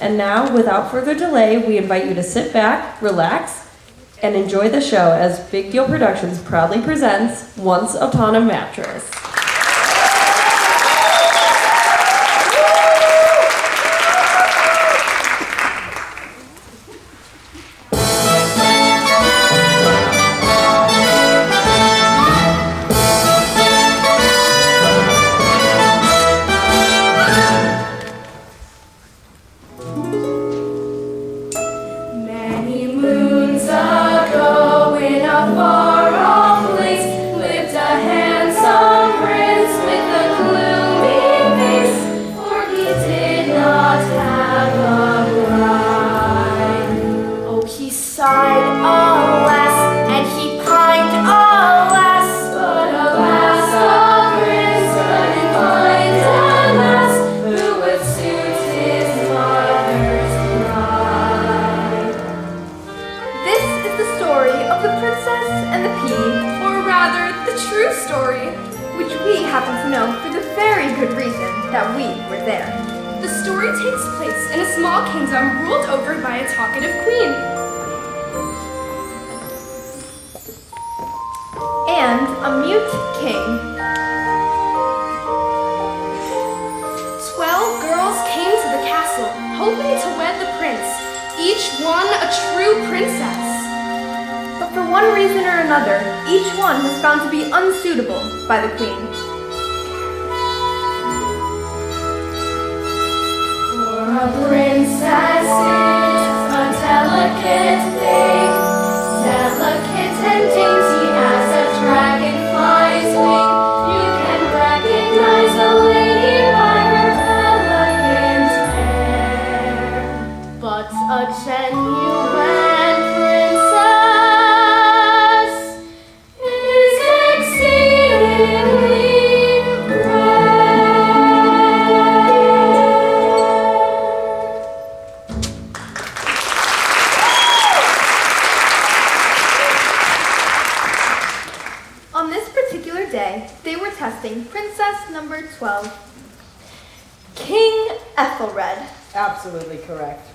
And now, without further delay, we invite you to sit back, relax, and enjoy the show as Big Deal Productions proudly presents Once Upon a Mattress. The story takes place in a small kingdom ruled over by a talkative queen. And a mute king. 12 girls came to the castle, hoping to wed the prince, each one a true princess. But for one reason or another, each one was found to be unsuitable by the queen. A princess is a delicate thing, delicate and dainty as a dragonfly's wing. You can recognize a lady by her elegant hair, but a genuine princess is exceedingly rare. They were testing Princess number 12, King Ethelred. Absolutely correct.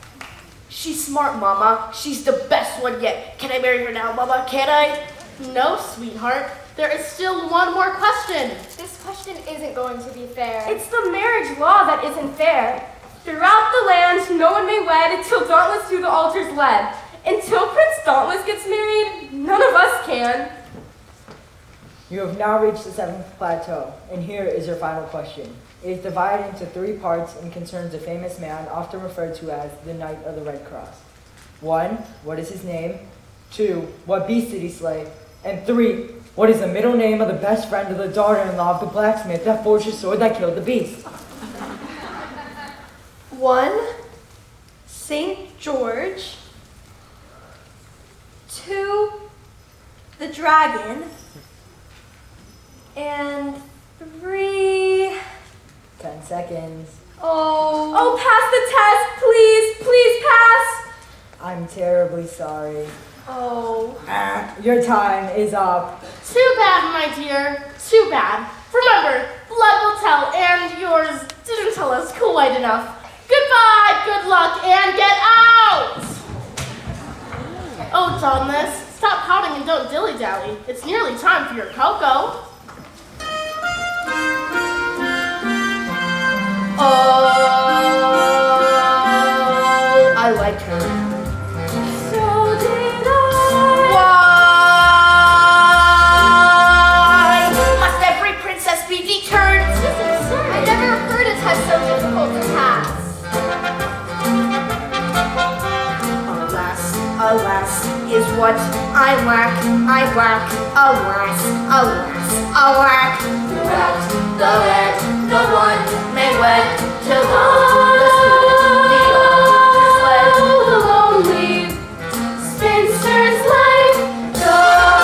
She's smart, Mama. She's the best one yet. Can I marry her now, Mama? Can I? No, sweetheart. There is still one more question. This question isn't going to be fair. It's the marriage law that isn't fair. Throughout the land, no one may wed until Dauntless to the altar's led. Until Prince Dauntless gets married, none of us can. You have now reached the 7th plateau, and here is your final question. It is divided into 3 parts and concerns a famous man often referred to as the Knight of the Red Cross. 1. What is his name? 2. What beast did he slay? And 3. What is the middle name of the best friend of the daughter-in-law of the blacksmith that forged the sword that killed the beast? 1. St. George. 2. The dragon. And 3... 10 seconds. Oh, pass the test, please, please pass. I'm terribly sorry. Oh. Your time is up. Too bad, my dear. Too bad. Remember, blood will tell, and yours didn't tell us quite enough. Goodbye, good luck, and get out! Oh, Dauntless, stop pouting and don't dilly-dally. It's nearly time for your cocoa. Oh, I like her. So did Why must every princess be deterred? This is absurd. I never heard a test so difficult to pass. Alas, alas, is what I lack, alas, alas, alack. Throughout the land, no one may wed till Dauntless the altar's led. the lonely spinster's life goes.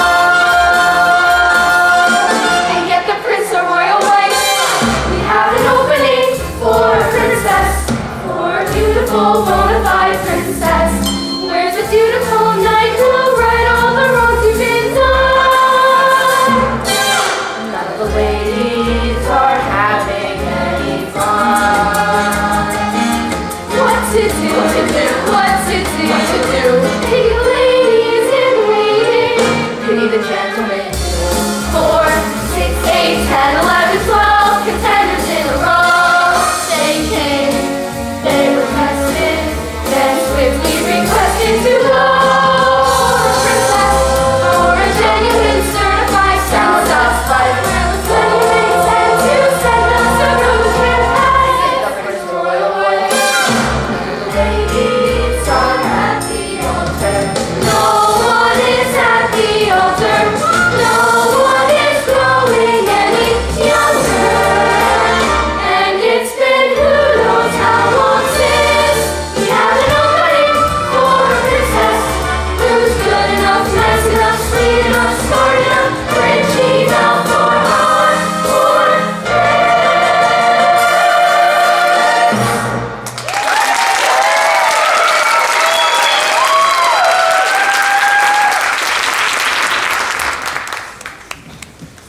And yet the prince, a royal wife, we have an opening for a princess, for a beautiful bona fide princess. Where's the dutiful knight who'll right all the wrongs you've been done? None of the ladies are having any fun. What to do? Hey, ladies in waiting, pity the gentleman. 4, 6, 8, 10, 11, 12 contenders in a row. They came, they requested, then swiftly requested to go. Princess, for a genuine certified princess, by the royal wedding and to send us a rose can pass. The royal wedding, the ladies are at the altar. No one is at the altar. No one is growing any younger. And it's been who knows how long since we had an opening for a princess who's good enough, nice enough, sweet enough, smart enough, rich enough for our poor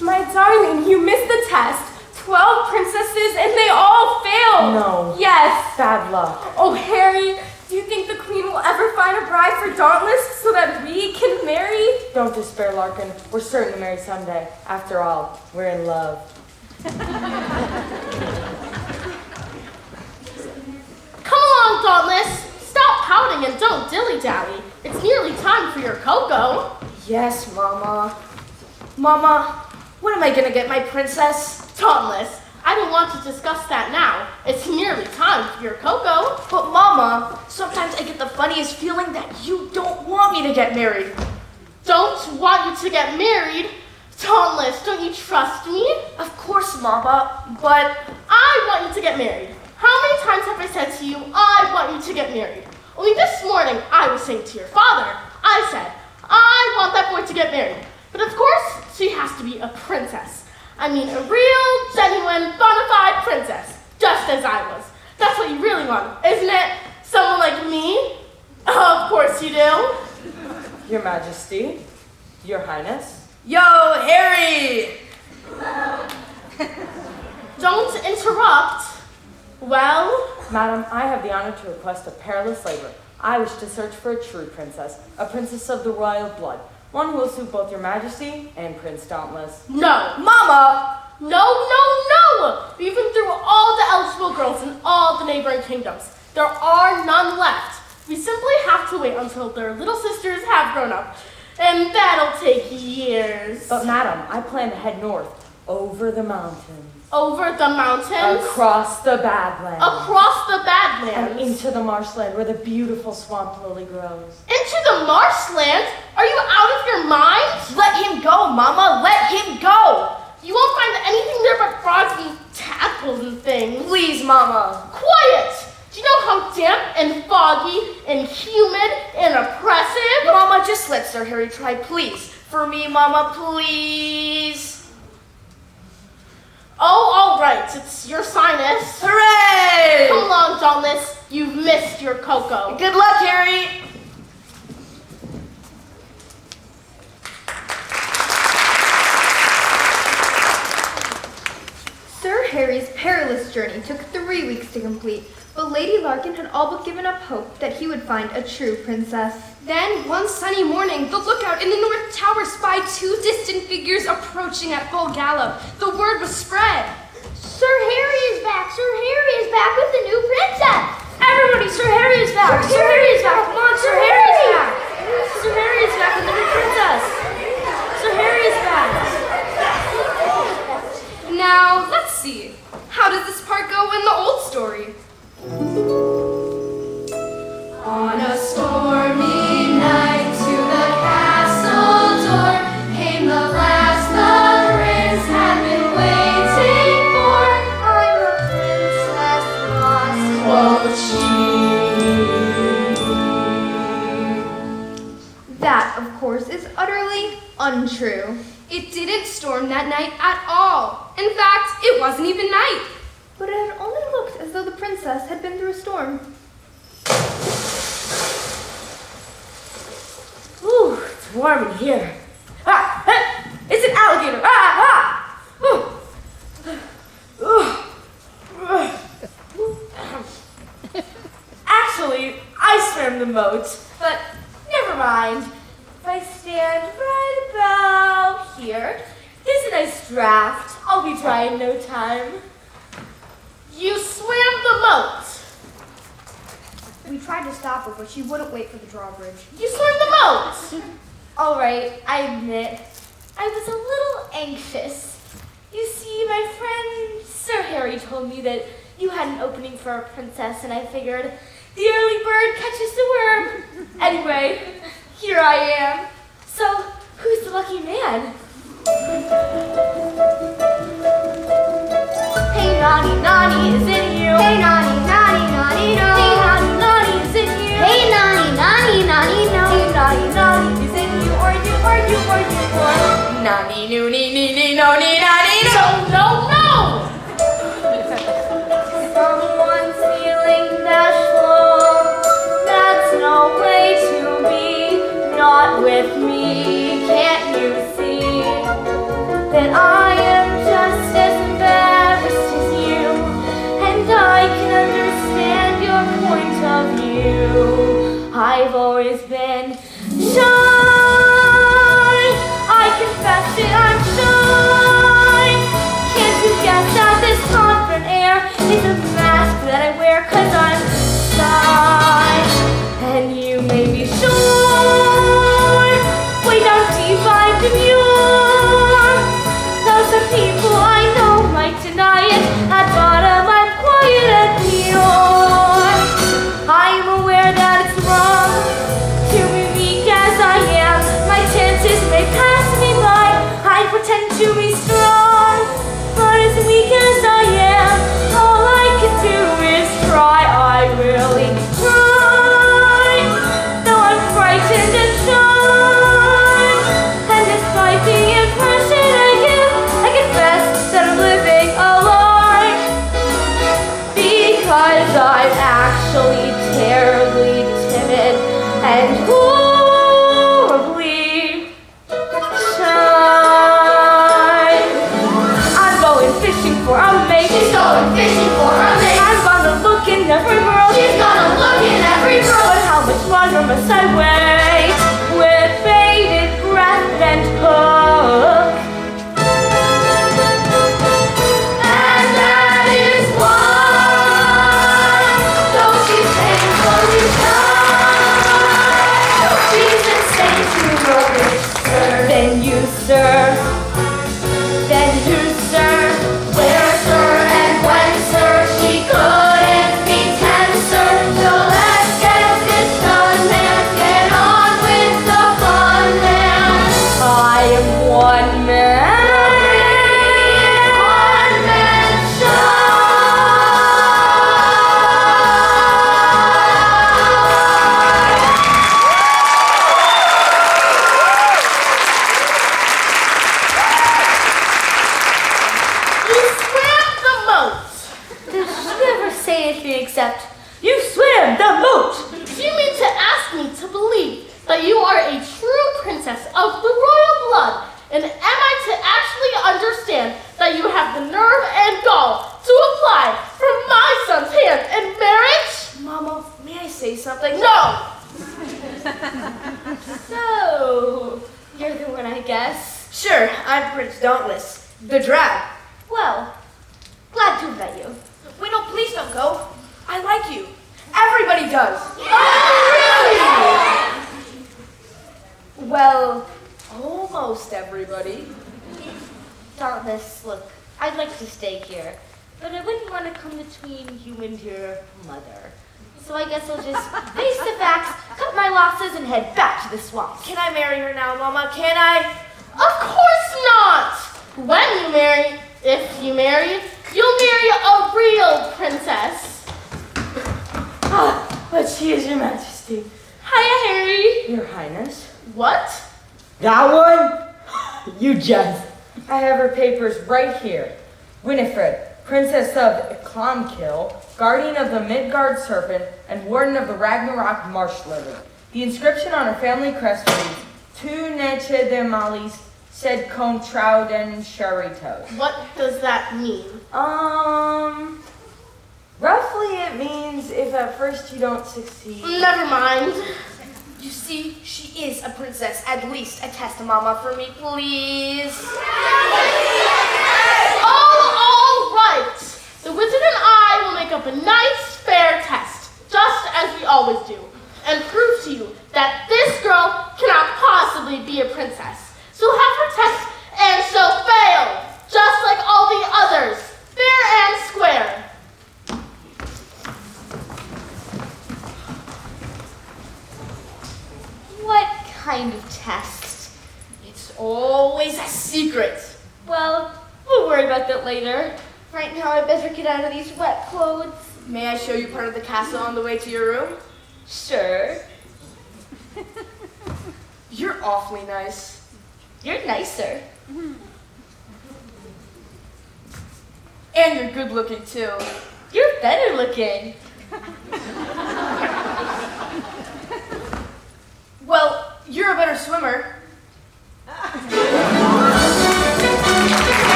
My darling, you missed the test. 12 princesses and they all failed. No. Yes. Bad luck. Oh, Harry, do you think the queen will ever find a bride for Dauntless so that we can marry? Don't despair, Larkin. We're certain to marry someday. After all, we're in love. Come along, Dauntless. Stop pouting and don't dilly-dally. It's nearly time for your cocoa. Yes, Mama. Mama, when am I gonna get my princess? Dauntless, I don't want to discuss that now. It's nearly time for your cocoa. But Mama, sometimes I get the funniest feeling that you don't want me to get married. Don't want you to get married? Dauntless, don't you trust me? Of course, Mama, but I want you to get married. How many times have I said to you, I want you to get married? Only this morning, I was saying to your father, I said, I want that boy to get married. But of course, she has to be a princess. I mean, a real, genuine, bona fide princess. Just as I was. That's what you really want, isn't it? Someone like me? Of course you do. Your Majesty, Your Highness. yo, Harry! Don't interrupt. Well, Madam, I have the honor to request a perilous labor. I wish to search for a true princess, a princess of the royal blood, one who will suit both Your Majesty and Prince Dauntless. no. Mama! No. We've been through all the eligible girls in all the neighboring kingdoms. There are none left. We simply have to wait until their little sisters have grown up. And that'll take years. But Madam, I plan to head north, over the mountains, Over the mountains? across the Badlands, Across the and Badlands? into the marshland where the beautiful swamp lily grows. Into the marshland? Are you out of your mind? Let him go, Mama, let him go! You won't find anything there but frogs and tadpoles and things. Please, Mama. Quiet! Do you know how damp and foggy and humid and oppressive? Mama, just let Sir Harry try, please. For me, Mama, please. Oh, all right. It's your sinus. Hooray! Come along, Dauntless. You've missed your cocoa. Good luck, Harry. Sir Harry's perilous journey took 3 weeks to complete, but Lady Larkin had all but given up hope that he would find a true princess. Then, one sunny morning, the lookout in the north tower spied 2 distant figures approaching at full gallop. The word was spread. Sir Harry is back! Sir Harry is back with the new princess! Everybody, Sir Harry is back! Sir Harry is back! Come on, Sir Harry is back! Sir Harry is back with the new princess! Sir Harry is back! Now, let's see. How does this part go in the old story? On a stormy night to the castle door came the last the prince had been waiting for. I'm a princess lost, quoth she. That, of course, is utterly untrue. It didn't storm that night at all. In fact, it wasn't even night. But it had only looked as though the princess had been through a storm. Ooh, it's warm in here. Ah, it's an alligator. Ah, ah. Actually, I swam the moat, but never mind. If I stand right about here, here's a nice draft. I'll be dry in no time. You swam the moat. We tried to stop her, but she wouldn't wait for the drawbridge. You swam the moat. All right, I admit, I was a little anxious. You see, my friend Sir Harry told me that you had an opening for a princess, and I figured the early bird catches the worm. Anyway, here I am. So, who's the lucky man? Hey, naughty, naughty, is it you? Hey, naughty, naughty, naughty, no. Hey, naughty, naughty, is it you? Hey, naughty, naughty, naughty, no. Hey, naughty, naughty, is it you, or you, or you, or you, or naughty, noo, nee, nee, nee, no, nee, naughty, no, no, no! Someone's feeling bashful. That's no way to be. Not with me. Can't you see that I am just as embarrassed as you, and I can understand your point of view. I've always been shy. I confess it, I'm shy. Can't you guess that this confident air is a mask that I wear 'cause I'm shy? And you may be sure, way down deep I'm demure. Though some people I know might deny it, at bottom I'm quiet and pure. I'm aware that it's wrong to be weak as I am. My chances may pass me by. I pretend to be strong, but as weak as I am, all I can do is try. I really try, though I'm frightened and shy. And despite the impression I give, I confess that I'm living a lie, because I'm actually terribly timid and horribly shy. I'm going fishing for a mate. She's going fishing for a mate. I'm gonna look in every world. She's gonna look in every But room. how much longer must I wait with bated breath and hook? And that is why, though she's painfully shy, she's insane to rubbish, sir. Then you, sir. Then you, sir. Where, sir, and when, sir, she couldn't be tenser. So let's get this done, man. Get on with the fun, man. I am one man. One man You swam the moat. Did she ever say anything except, you swim the moat? Do you mean to ask me to believe that you are a true princess of the royal blood? And am I to actually understand that you have the nerve and gall to apply for my son's hand in marriage? Mama, may I say something? No! So, you're the one, I guess. Sure, I'm Prince Dauntless, the drag. Well, glad to have met you. Wait, no, please don't go. I like you. Everybody does. Well, Almost everybody. Dauntless, look, I'd like to stay here, but I wouldn't want to come between you and your mother. So I guess I'll just face the facts, cut my losses, and head back to the swamp. Can I marry her now, Mama? Can I? Of course not! When you marry, if you marry, you'll marry a real princess. Ah, but she is, Your Majesty. Hiya, Harry. Your Highness. What? That one? You jest. I have her papers right here. Winnifred, Princess of Clonkill, Guardian of the Midgard Serpent, and Warden of the Ragnarok Marsh Lily. The inscription on her family crest reads, Tu neche de malis, sed contrauden charitos. What does that mean? Roughly, it means if at first you don't succeed. Never mind. You see, she is a princess. At least a test mama for me, please. All right. The wizard and I will make up a nice, fair test, just as we always do, and prove to you that this girl cannot possibly be a princess. So have her test, and she'll fail, just like all the others, fair and square. What kind of test? It's always a secret. Well, we'll worry about that later. Right now, I better get out of these wet clothes. May I show you part of the castle on the way to your room? Sure. You're awfully nice. You're nicer. And you're good looking too. You're better looking. Well, you're a better swimmer.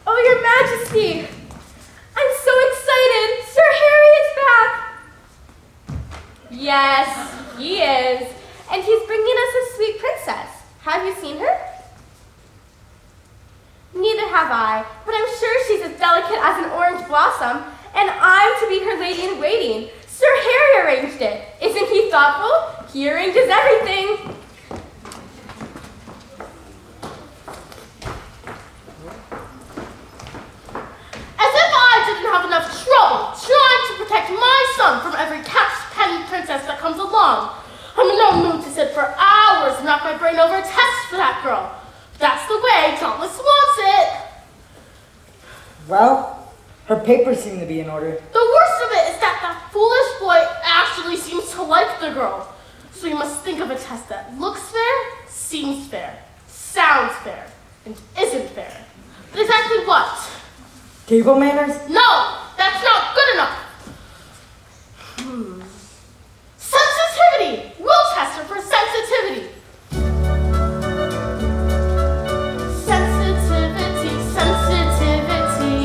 Oh, Your Majesty! I'm so excited! Sir Harry is back! Yes, he is. And he's bringing us a sweet princess. Have you seen her? Neither have I, but I'm sure she's as delicate as an orange blossom, and I'm to be her lady-in-waiting. Sir Harry arranged it. Isn't he thoughtful? He arranges everything. As if I didn't have enough trouble trying to protect my son from every catch-penny princess that comes along. I'm in no mood to sit for hours and knock my brain over a test for that girl. That's the way Dauntless wants it. Well, her papers seem to be in order. The worst of it is that that foolish boy actually seems to like the girl. So you must think of a test that looks fair, seems fair, sounds fair, and isn't fair. But exactly what? Table manners? No, that's not good enough. Sensitivity. We'll test her for sensitivity. Sensitivity.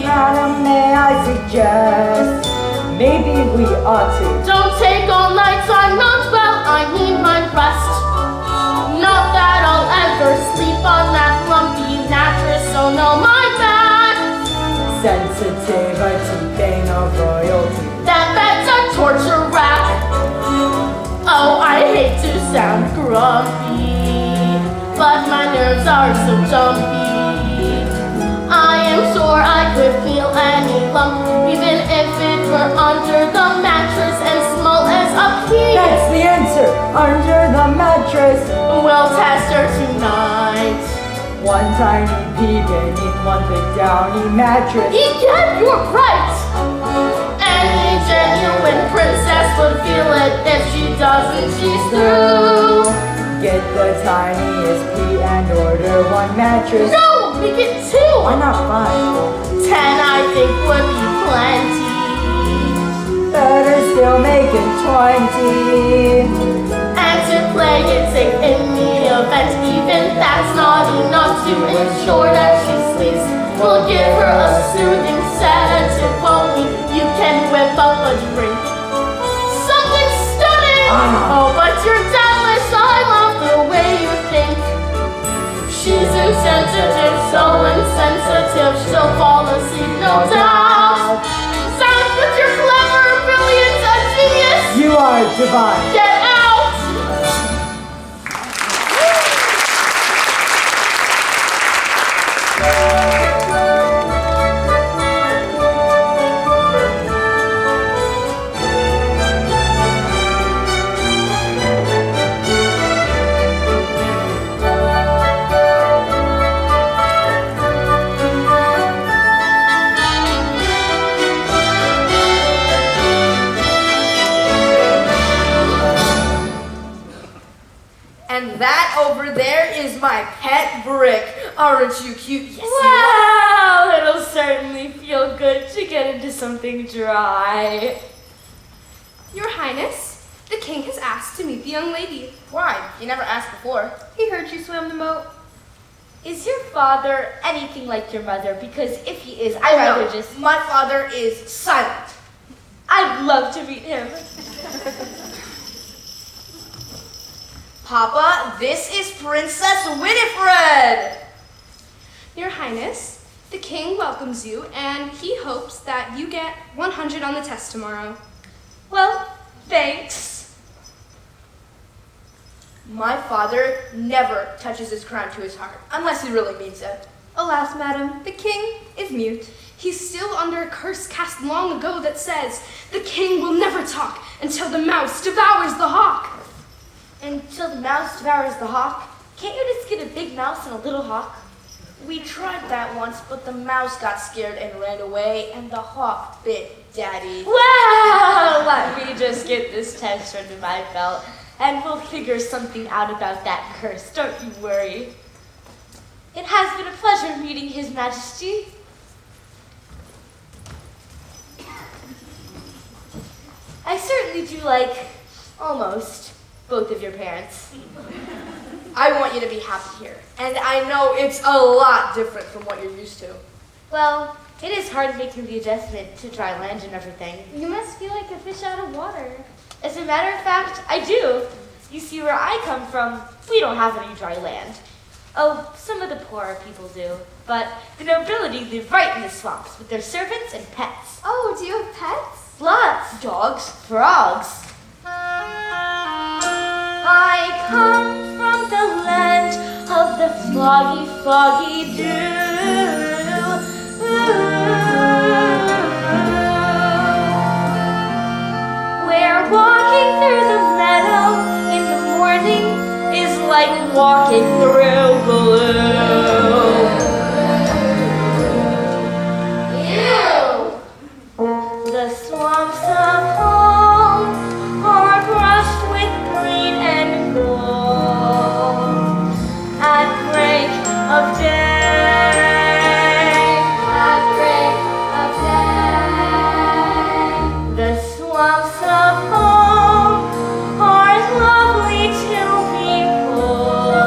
Madam, may I suggest maybe we ought to. Don't take all nights, I'm not well, I need my rest. Not that I'll ever sleep on that lumpy mattress, so no, my bad. Sensitivity, bane of royalty. That bed's a torture rack. Oh, I hate to sound grumpy, but my nerves are so jumpy. I am sure I could feel any lump, even if it were under the mattress and small as a pea. That's the answer, under the mattress. We'll test her tonight. One tiny pea beneath one big downy mattress. Egad, you're right. Any genuine princess would feel it. If she doesn't, she's through. Get the tiniest pea and order one mattress. No, make it 2. Why not 5? 10, I think, would be plenty. Better still make it 20. And to play it safe in the event, even that's not enough to ensure that she sleeps. We'll give her a soothing sedative, won't we? You can whip up a drink. Something stunning! Oh, but you're devilish, I love the way you think. She's insensitive, so insensitive, she'll fall asleep, no doubt. Sounds but you're clever, brilliant, a genius. You are divine. Get out! And that over there is my pet brick. Aren't you cute? Yes, Wow, it'll certainly feel good to get into something dry. Your Highness, the king has asked to meet the young lady. Why? You never asked before. He heard you swam the moat. Is your father anything like your mother? Because if he is, I'd rather just... My father is silent. I'd love to meet him. Papa, this is Princess Winnifred. Your Highness, the king welcomes you, and he hopes that you get 100 on the test tomorrow. Well, thanks. My father never touches his crown to his heart, unless he really means it. Alas, madam, the king is mute. He's still under a curse cast long ago that says, the king will never talk until the mouse devours the hawk. Until the mouse devours the hawk? Can't you just get a big mouse and a little hawk? We tried that once, but the mouse got scared and ran away, and the hawk bit Daddy. Well, let me just get this test under my belt, and we'll figure something out about that curse. Don't you worry. It has been a pleasure meeting His Majesty. I certainly do like, almost, both of your parents. I want you to be happy here, and I know it's a lot different from what you're used to. Well, it is hard making the adjustment to dry land and everything. You must feel like a fish out of water. As a matter of fact, I do. You see, where I come from, we don't have any dry land. Oh, some of the poorer people do, but the nobility live right in the swamps with their servants and pets. Oh, do you have pets? Lots. Dogs, frogs. I come from the land of the foggy, foggy dew. Where walking through the meadow in the morning is like walking through blue. The swamps of home are brushed with green and gold. At break of day, at break of day, the swamps of home are lovely to behold.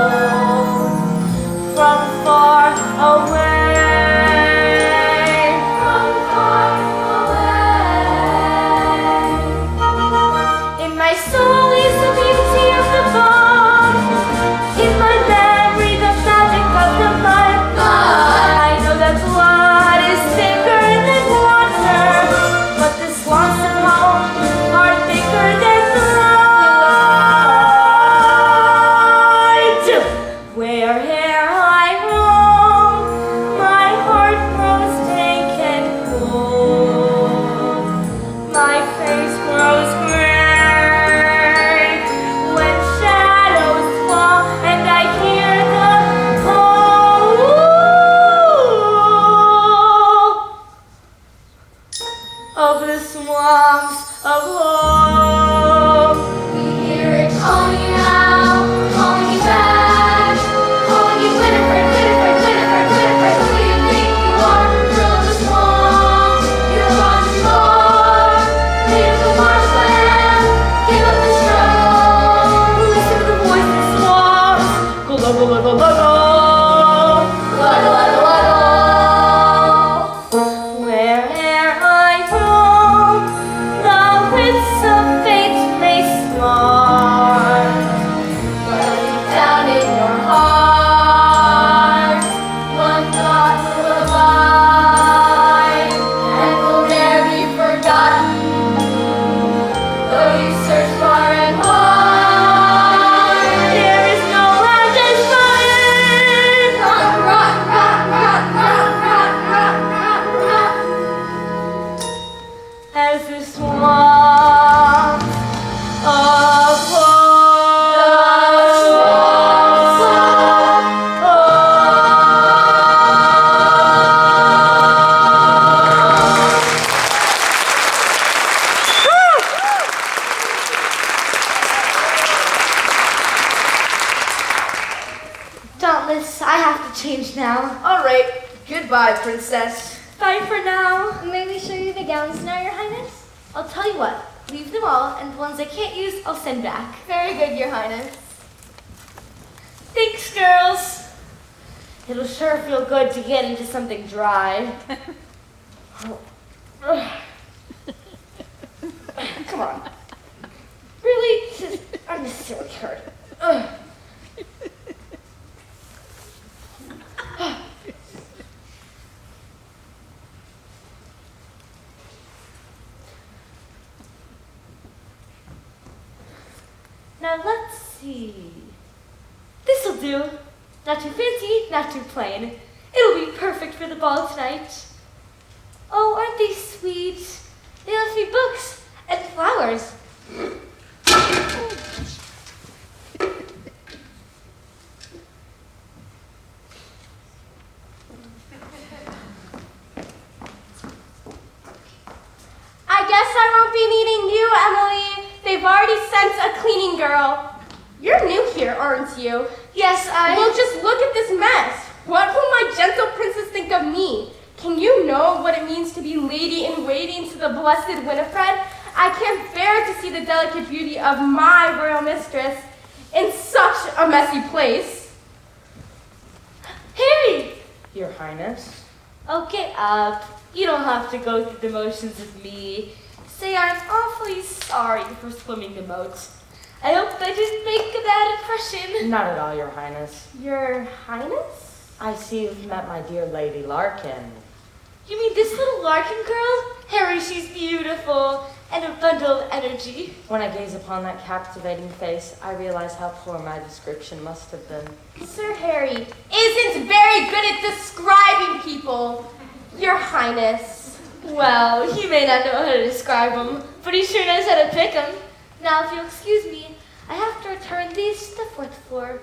From far away. My soul is the beauty of the bog. In my memory, the magic of the mud. I know that blood is thicker than water, but the swamps of home are thicker than blood. Where'er I roam, my heart grows dank and cold. My face grows gray. Of the swamps of home. We hear it calling you out, calling you back, calling you Winnifred, Winnifred, Winnifred, Winnifred. Who do you think you are? Girl of the swamp, you're lost and more. Leave the marshland, give up the struggle. Listen to the voice of the swamps. Go, go, go, go, go, go, go. Waddle, waddle, waddle. Where'er I roam, the winds of fate may smart. But deep down in your heart, one thought will abide and will never be forgotten. Though you search far and wide, There is no land as mine. rock, rock, rock, rock, rock, rock, rock, rock, rock. As the swamps of Dauntless, I have to change now. All right, Goodbye, princess. Bye for now. May we show you the gowns now, Your Highness? I'll tell you what. Leave them all, and the ones I can't use, I'll send back. Very good, Your Highness. Thanks, girls. It'll sure feel good to get into something dry. Come on. Really? This is unnecessarily hard. Now let's see. This'll do. Not too fancy, not too plain. It'll be perfect for the ball tonight. Oh, aren't they sweet? They left me books and flowers. I guess I won't be needing you, Emily. They've already sent a cleaning girl. You're new here, aren't you? Yes, Well, just look at this mess. What will my gentle princess think of me? Can you know what it means to be lady-in-waiting to the blessed Winnifred? I can't bear to see the delicate beauty of my royal mistress in such a messy place. Harry! Your Highness? Oh, get up. You don't have to go through the motions with me. Say I'm awfully sorry for swimming the moat. I hope I didn't make a bad impression. Not at all, Your Highness. Your Highness? I see you've met my dear Lady Larkin. You mean this little Larkin girl? Harry, she's beautiful and a bundle of energy. When I gaze upon that captivating face, I realize how poor my description must have been. Sir Harry isn't very good at describing people. Your Highness. Well, he may not know how to describe them, but he sure knows how to pick them. Now, if you'll excuse me, I have to return these to the 4th floor.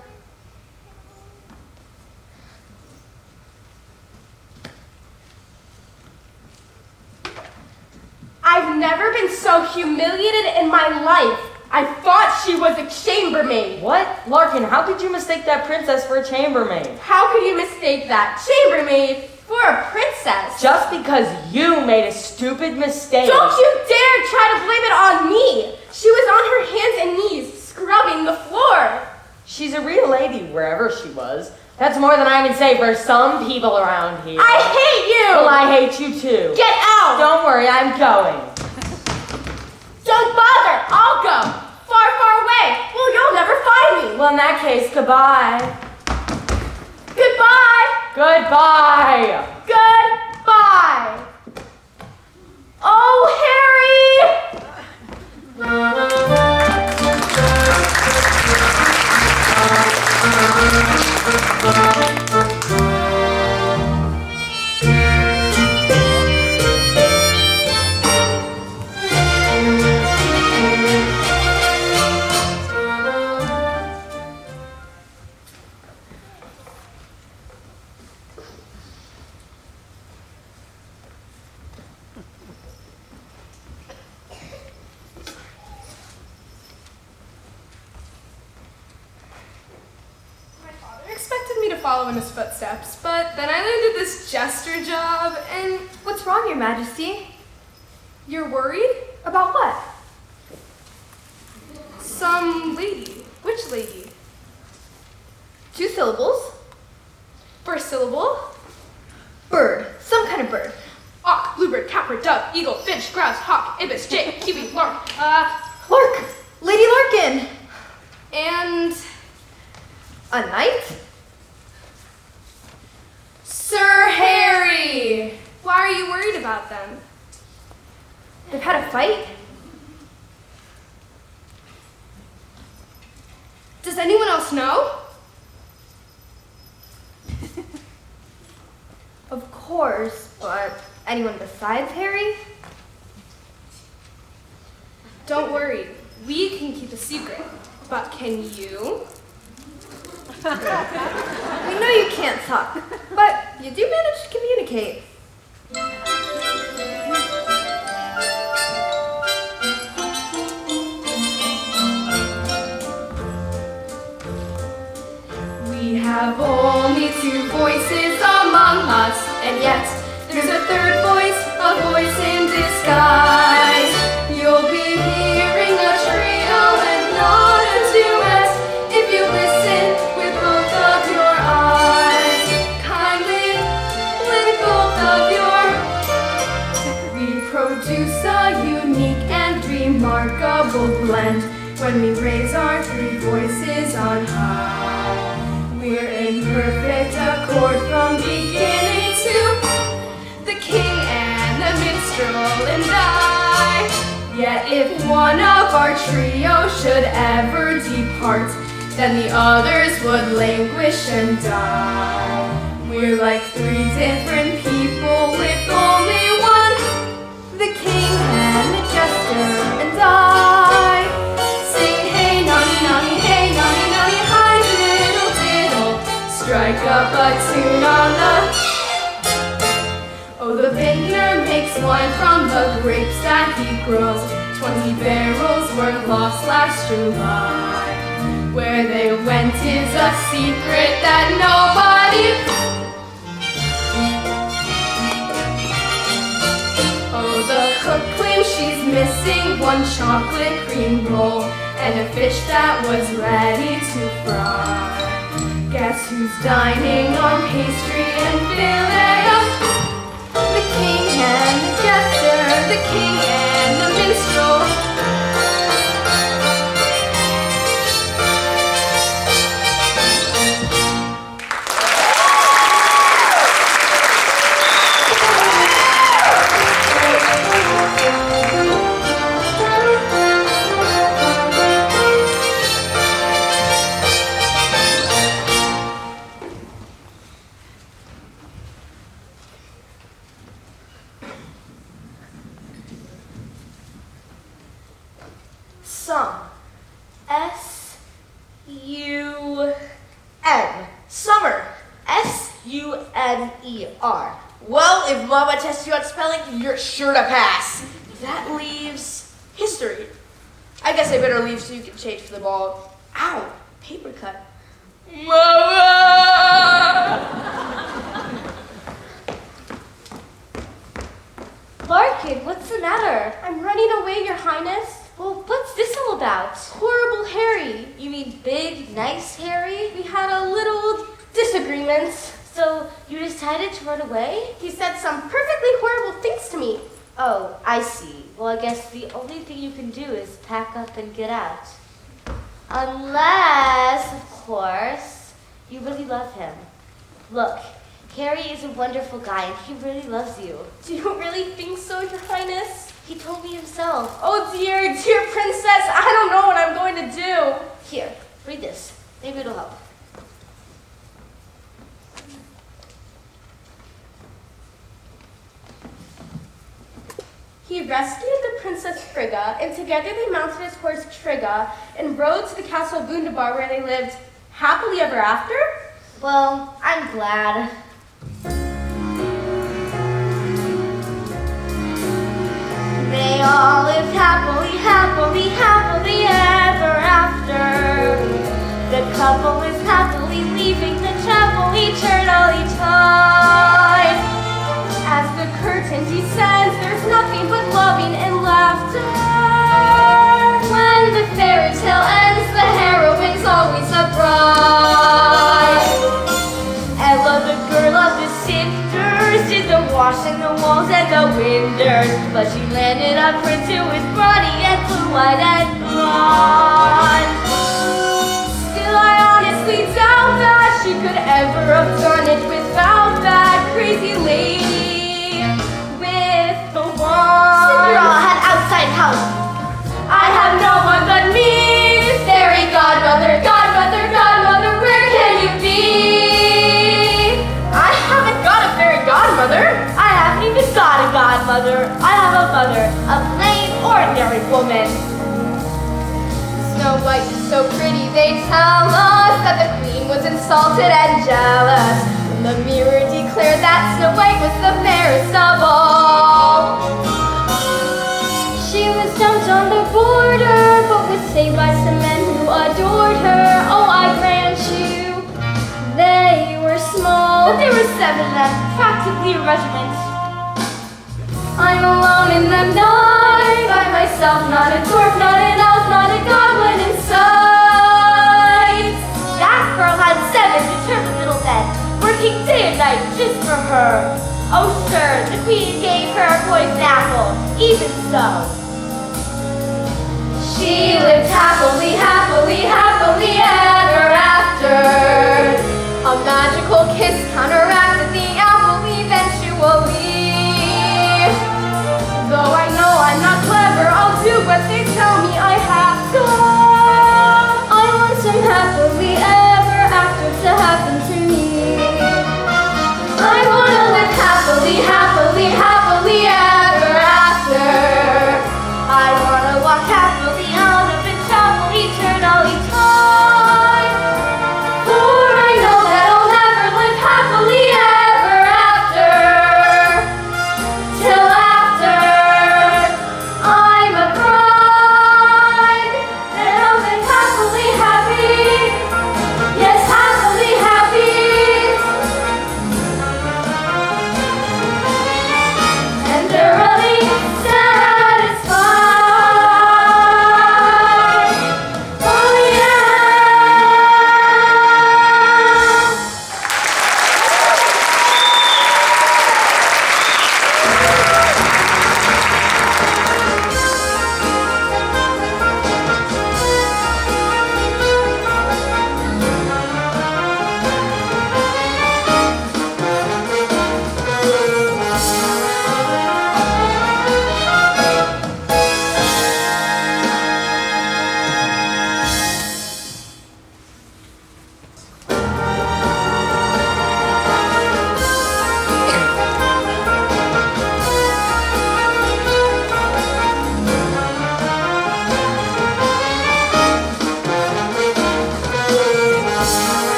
I've never been so humiliated in my life. I thought she was a chambermaid. What? Larkin, how could you mistake that princess for a chambermaid? How could you mistake that chambermaid for a princess? Just because you made a stupid mistake. Don't you dare try to blame it on me. She was on her hands and knees, scrubbing the floor. She's a real lady wherever she was. That's more than I can say for some people around here. I hate you. Well, I hate you too. Get out. Don't worry, I'm going. Don't bother. I'll go. Far, far away. Well, you'll never find me. Well, in that case, goodbye. Goodbye. Goodbye. Goodbye. Oh, Harry. Expected me to follow in his footsteps, but then I landed this jester job, and What's wrong, Your Majesty? you're worried? About what? Some lady. Which lady? 2 syllables. First syllable? Bird. Some kind of bird. Auk, bluebird, catbird, dove, eagle, finch, grouse, hawk, ibis, jay, kiwi, lark, Lark. Lady Larkin. and A knight? Sir Harry. Why are you worried about them? They've had a fight? Does anyone else know? Of course, but anyone besides Harry? Don't worry, we can keep a secret. But can you? We know you can't talk, but you do manage to communicate. We have only 2 voices among us. And yet, there's a third voice, a voice in disguise. You'll be hearing a trio and not a duet if you listen with both of your eyes. Kindly, with both of your. Reproduce a unique and remarkable blend when we raise our three voices on high. We're in perfect accord from beginning to the king and the minstrel and I. Yet if one of our trio should ever depart, then the others would languish and die. We're like three different people with only one, the king and the jester and I. Sing hey nonny nonny, hey nonny nonny, hi diddle diddle, strike up a tune on the. Oh, the vintner makes wine from the grapes that he grows. 20 barrels were lost last July. Where they went is a secret that nobody. Oh, the cook claims she's missing one chocolate cream roll and a fish that was ready to fry. Guess who's dining on pastry and filet of. The king and the jester, the king and the minstrel. Sum. S-U-N. Summer. S-U-N-E-R. Well, if Mama tests you on spelling, you're sure to pass. That leaves history. I guess I better leave so you can change for the ball. Ow, paper cut. Mama! Larkin, what's the matter? I'm running away, Your Highness. Well, what's this all about? Horrible Harry. You mean big, nice Harry? We had a little disagreement. So you decided to run away? He said some perfectly horrible things to me. Oh, I see. Well, I guess the only thing you can do is pack up and get out. Unless, of course, you really love him. Look, Harry is a wonderful guy and he really loves you. Do you really think so, Your Highness? He told me himself. Oh dear, dear princess, I don't know what I'm going to do. Here, read this. Maybe it'll help. He rescued the Princess Frigga, and together they mounted his horse Trigga and rode to the castle of Wunderbar where they lived happily ever after? Well, I'm glad. They all lived happily, happily, happily ever after. The couple is happily leaving the chapel eternally time. As the curtain descends, there's nothing but loving and laughter. When the fairy tale ends, the heroine's always a bride. Ella, the girl of the sisters, did the washing, the walls, and the windows. But she landed a prince who was brawny and blue-eyed and blonde. Still, I honestly doubt that she could ever have done it without that crazy lady with the wand. Cinderella had outside house. I have no one but me, fairy godmother, godmother, godmother, where can you be? I haven't got a fairy godmother. I haven't even got a godmother. I have a mother, a plain, ordinary woman. Snow White is so pretty, they tell us that the queen was insulted and jealous. And the mirror declared that Snow White was the fairest of all. She was dumped on the border, but was saved by some men who adored her. Oh, I grant you, they were small. But there were 7 of them, practically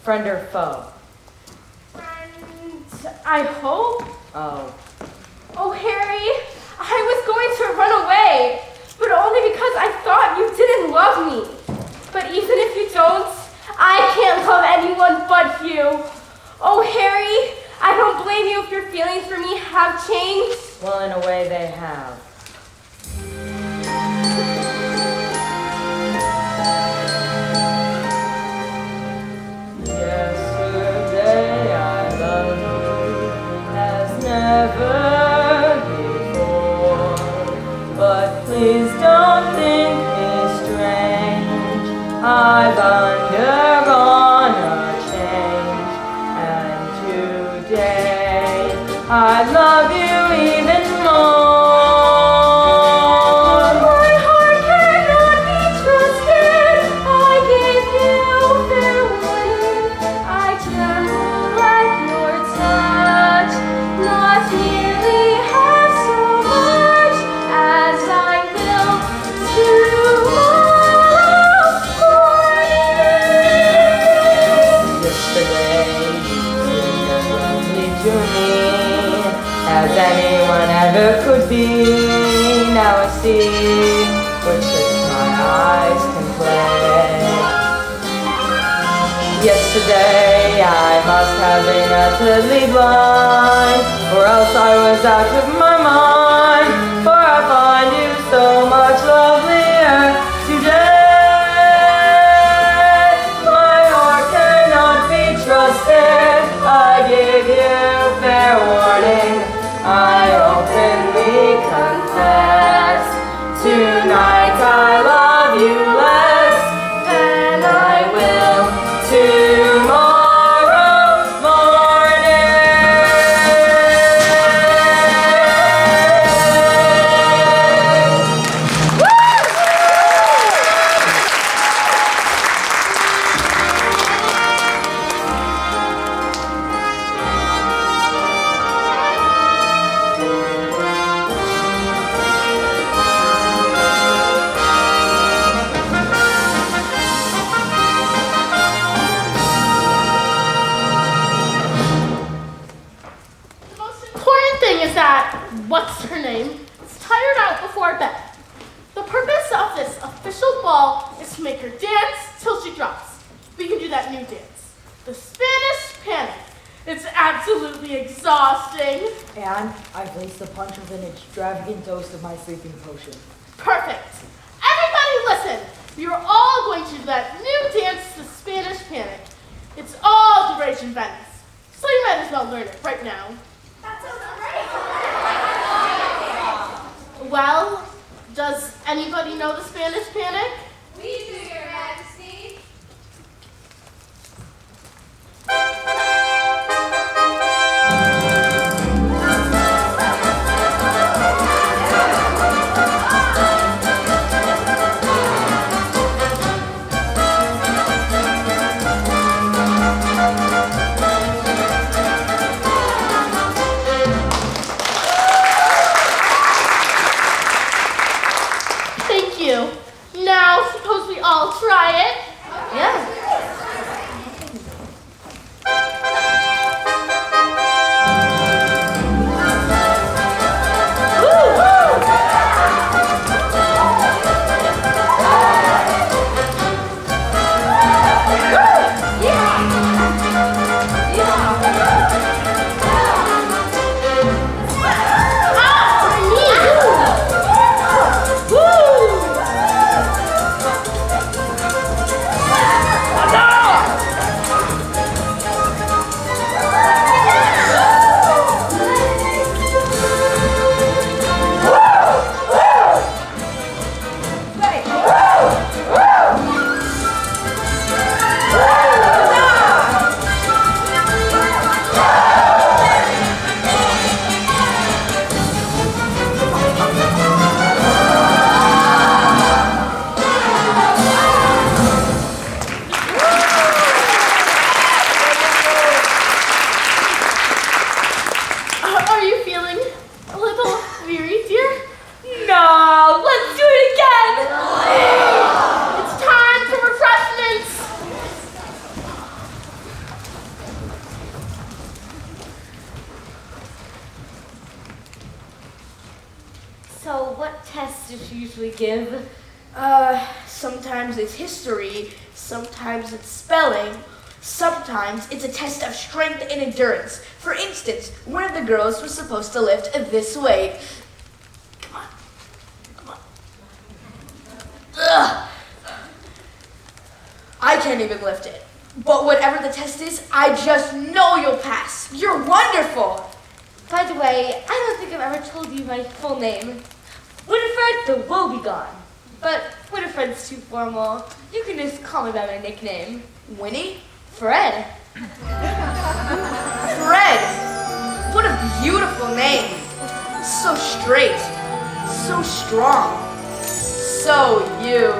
Friend or foe? And I hope. Oh. Oh, Harry, I was going to run away, but only because I thought you didn't love me. But even if you don't, I can't love anyone but you. Oh, Harry, I don't blame you if your feelings for me have changed. Well, in a way they have. Yesterday I loved you as never before, but please don't think me strange. I've undergone a change, and today I love you even more. My heart cannot be trusted. I gave you fair warning. I tremble at your touch, not nearly half so much as I will tomorrow morning. Yesterday you seemed as lovely to me as anyone ever could be. Now I see what tricks my eyes can play. Yesterday I must have been utterly blind, or else I was out of my mind, for I find you so much lovelier today. My heart cannot be trusted. I give you fair warning. I openly confess, tonight I love you less than I will tomorrow morning. The most important thing is that, what's her name, is tired out before bed. The purpose of this official ball is to make her dance till she drops. We can do that new dance, the Spanish Panic. It's absolutely exhausting. And I've laced the punch with an extravagant dose of my sleeping potion. Perfect. Everybody listen. We are all going to do that new dance, the Spanish Panic. It's all the rage in Venice. So you might as well learn it right now. That sounds great. Well, does anybody know the Spanish Panic? We do, Your Majesty. Thank you. Now does she usually give? Sometimes it's history, sometimes it's spelling, sometimes it's a test of strength and endurance. For instance, one of the girls was supposed to lift this weight. Come on. Come on. Ugh. I can't even lift it. But whatever the test is, I just know you'll pass. You're wonderful. By the way, I don't think I've ever told you my full name. Winnifred the Woebegone. But Winnifred's too formal. You can just call me by my nickname. Winnie? Fred. Fred! What a beautiful name. So straight, so strong, so you.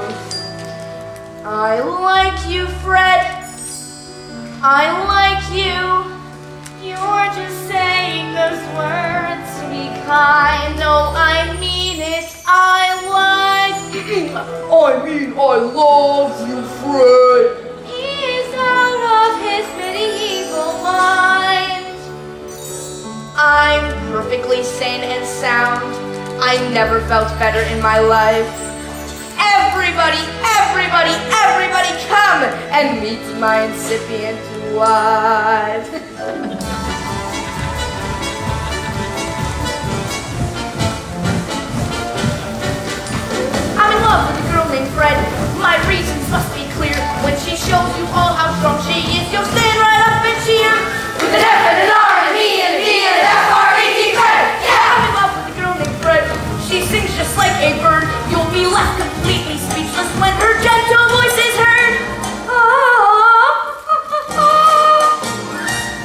I like you, Fred. I like you. You're just saying those words to be kind. No, I mean it. I love you, Fred. He's out of his medieval mind. I'm perfectly sane and sound. I never felt better in my life. Everybody, come and meet my incipient wife. I'm in love with a girl named Fred. My reasons must be clear. When she shows you all how strong she is, you'll stand right up and cheer. With an F and an R and an E and an D and an F-R-E-D, Fred. Yeah, I'm in love with a girl named Fred. She sings just like a bird. You'll be left completely speechless when her gentle voice is heard.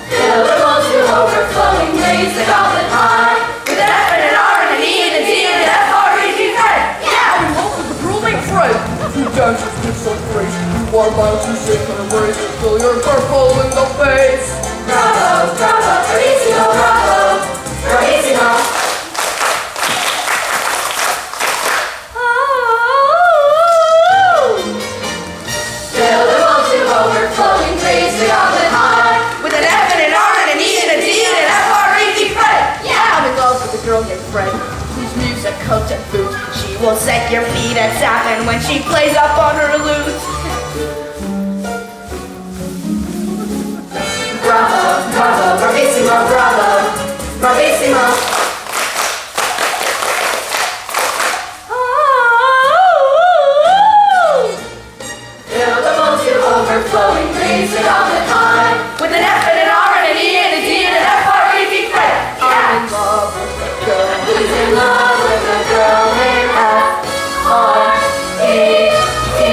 Fill the bowl to overflowing, raise the goblet high. With an F and an R and an E and a D and an F-R-E-D, Fred. Yeah, I'm in love with a girl named Fred. You dances with so grace. You are miles to sing and embrace until you're purple in the face. Bravo, bravo, bravissimo, bravo, bravissimo. Fill the bowl to overflowing, raise the goblet high. With an F and an R and an E and a D and an F-R-E-D, Fred. Yeah, I'm in love with a girl named Fred, whose music coat and boot. She will set your feet at satin when she plays up on her lute. Bravo, bravo, bravissimo, bravo, bravissimo. Fill the bowl to overflowing, raise the goblet high. With an F and an R and an E and a D and an F-R-E-D, Fred. I'm in love with a girl. He's in love with a girl named F-R-E-D.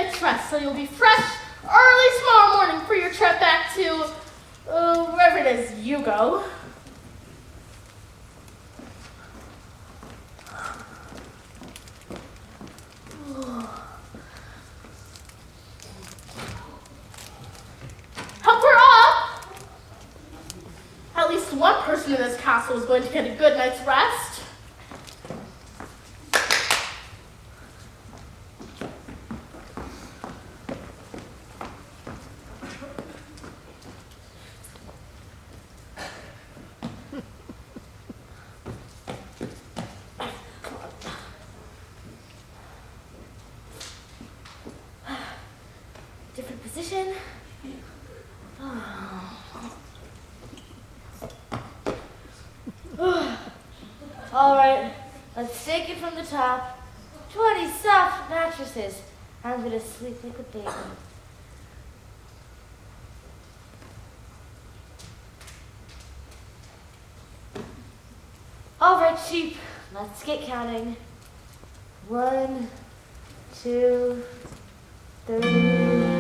night's rest so you'll be fresh early tomorrow morning for your trip back to wherever it is you go. Help her up! At least one person in this castle is going to get a good night's rest. Different position. All right, let's take it from the top. 20 soft mattresses. I'm gonna sleep like a baby. All right, sheep, let's get counting. 1, 2, 3.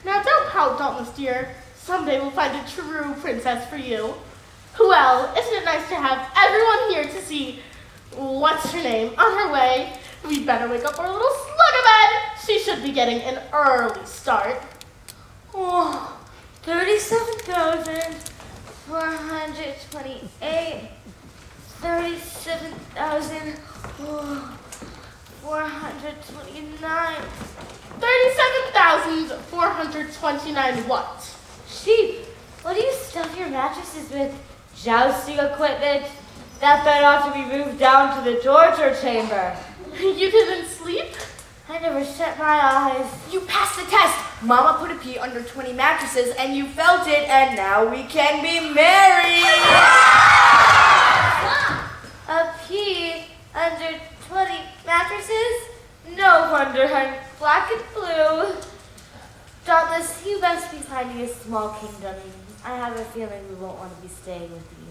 Now don't pout, Dauntless dear. Someday we'll find a true princess for you. Well, isn't it nice to have everyone here to see what's her name on her way? We'd better wake up our little slug-a-bed. She should be getting an early start. Oh, 37,428. 37,429. 37,429 what? Sheep, what do you stuff your mattresses with? Jousting equipment? That bed ought to be moved down to the torture chamber. You didn't sleep? I never shut my eyes. You passed the test. Mama put a pea under 20 mattresses and you felt it, and now we can be married. A pea under 20 mattresses? No wonder I'm black and blue. Dauntless, you must be finding a small kingdom. I have a feeling we won't want to be staying with you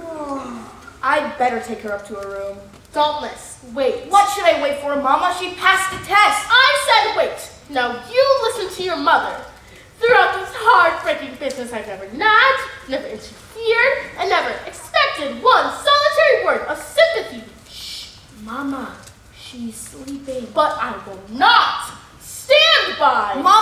now. I'd better take her up to her room. Dauntless, wait. What should I wait for, Mama? She passed the test. I said wait. Now you listen to your mother. Throughout this heartbreaking business, I've never nagged, never interfered, and never expected one solitary word of sympathy. Shh, Mama, she's sleeping. But I will not stand by. Mama!